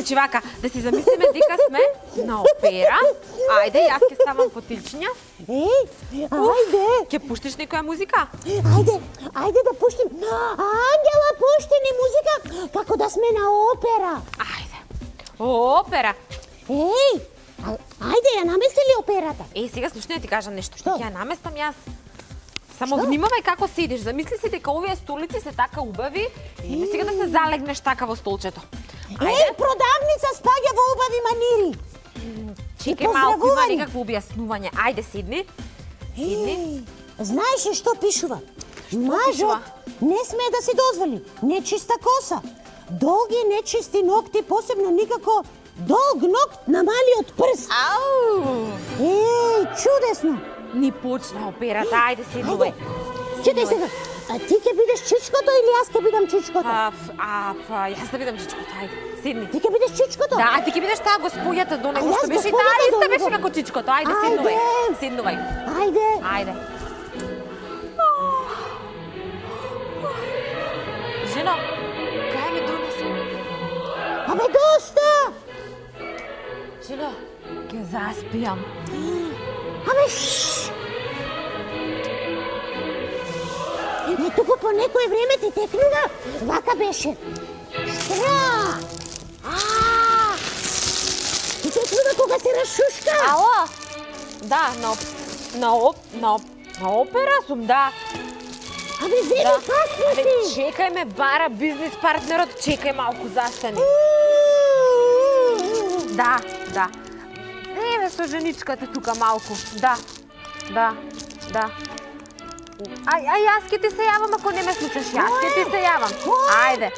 Значи вака, да си замислиме дека сме на опера. Ајде, јас ќе ставам фотилчиња. Ајде. Ќе пуштиш некоја музика? Ајде да пуштим. Ангела, пушти ни музика како да сме на опера. Ајде. Опера. Ајде, ја намести ли операта? Сега слушни да ти кажам нешто. Што? Ќе ја наместам јас. Само внимавај како седиш. Замисли си дека овие столици се така убави и не сега да се залегнеш така во столчето. Продавница спаѓа во убави манири. Чекај малку, има некакво објаснување. Ајде, седни. Знаеш ли што пишува? Мажот не смее да си дозволи нечиста коса, долги нечисти ногти, посебно никако долг ногт на малиот прст. Чудесно. Ни почна операта, ајде седнувај. Чекај сега, ти ќе бидеш чичкото или јас ќе бидам чичкото? Јас да бидам чичкото, ајде, седни. Ти ќе бидеш чичкото? Да, ти ќе бидеш таа господјата до него што беше и таа иста беше како чичкото. Ајде, седнувај. Ајде. Жено, кај ми донеси? Абе, доста! Жено, ќе заспијам. Абе, туку по некое време ти текнува, вака беше. Штра! Ти текнува кога се расшушка. Ало? Да, на опера сум, да. Абе, земи, какви си? Чекај ме, бара бизнис партнерот, чекај малку, застани. Да. Еве со женичката тука малку, да. Јас ќе ти се јавам ако не ме слушаш, јас ќе ти се јавам. Ајде,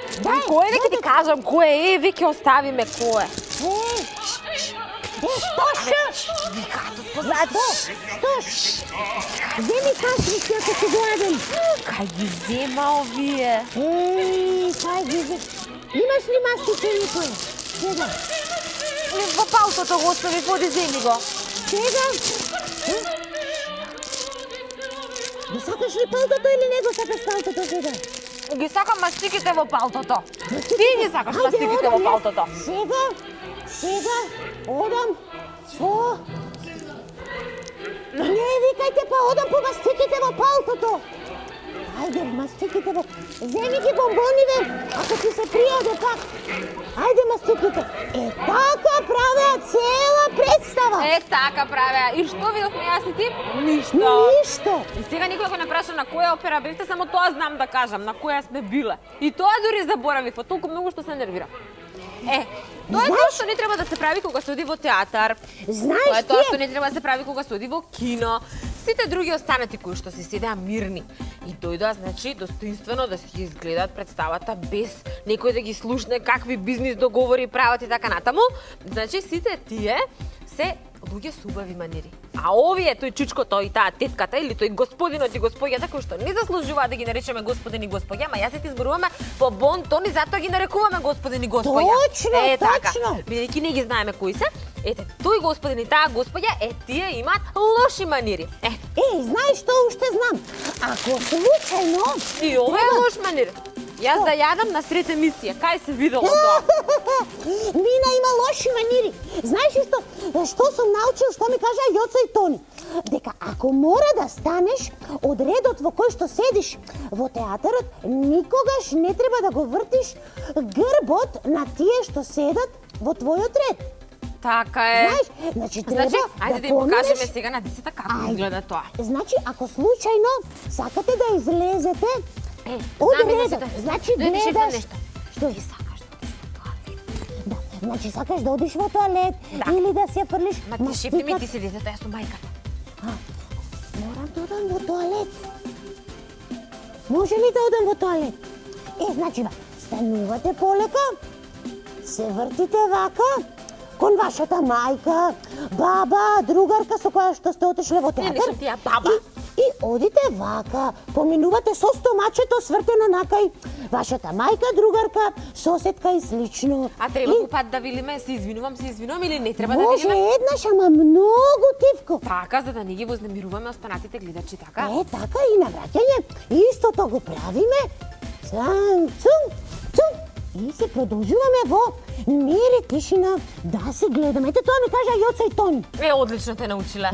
кој ќе ти кажам, кој е, ќе оставиме кој е. Што? Викатот позаду. Што? Земи кашнички ако си гладен. Кај ги зема овие? Кај ги зема? Имаш ли мастиче никој? Сега. Во палтото го остави, води земи го. Сега? Ги сакаш ли палтото или не го сакаш палтото сега? Ги сакам мастиките во палтото. Ти ги сакаш мастиките во палтото. Сега, одам во... Не викајте па, одам по мастиките во палтото. Ајде, мастиките во... Земи ги бомбониве, ако ти се пријаде пак. Ајде, мастиките. Така правеа цела представа. Така правеа. И што видовме јас и ти? Ништо. И сега никој го не праша на која опера бевте, само тоа знам да кажам, на која сме биле. И тоа дури заборавив, од толку многу што се нервирам. Тоа е тоа што не треба да се прави кога се оди во театар. Тоа е тоа што не треба да се прави кога се оди во кино. Сите други останати кои што се седеа мирни и дојдоа, значи, достоинствено да си изгледаат представата без некој да ги слушне какви бизнис договори прават и така натаму. Значи, сите тие се луѓе со убави манири. А овие, тој чичкото и таа тетката или тој господинот и господјата кои што не заслужуваат да ги наречеме господин и господја, ама јас ти зборуваме по бон тон и затоа ги нарекуваме господин и господја. Точно. Бидејќи не ги знаеме кои се. Ете, тој господин и таа господја, тие имаат лоши манири. Знаеш што уште знам? Ако случајно... И ова е лош манир. Јас да јадам на сред емисија. Кај се видело тоа? Мина има лоши манири. Знаеш што сум научил, што ми кажа Јоца и Тони? Дека ако мора да станеш од редот во кој што седиш во театарот, никогаш не треба да го вртиш грбот на тие што седат во твојот ред. Така е. Знаеш, значи треба ајде да ја покажеме сега на децата како изгледа тоа. Значи, ако случајно сакате да излезете од редот, значи гледаш... Што? Ти сакаш да одиш во тоалет. Да, значи сакаш да одиш во тоалет или да се фрлиш мастиката. Ма ти шепни ми, ти си детето, јас сум мајката. Морам да одам во тоалет. Може ли да одам во тоалет? Значи, станувате полека, се вртите вака, кон вашата мајка, баба, другарка со која што сте отишле во театар. Не сум тија баба. И одите вака, поминувате со стомачето свртено накај вашата мајка, другарка, соседка и слично. А треба пат да велиме се извинувам или не треба да велиме? Може еднаш, ама многу тивко. Така, за да не ги вознемируваме останатите гледачи, така? Така и на враќање истото го правиме. Цун, цун, цун. и се продолжуваме во мир и тишина да се гледаме. Ете тоа ми кажа Јоца и Тони. Одлично те научила.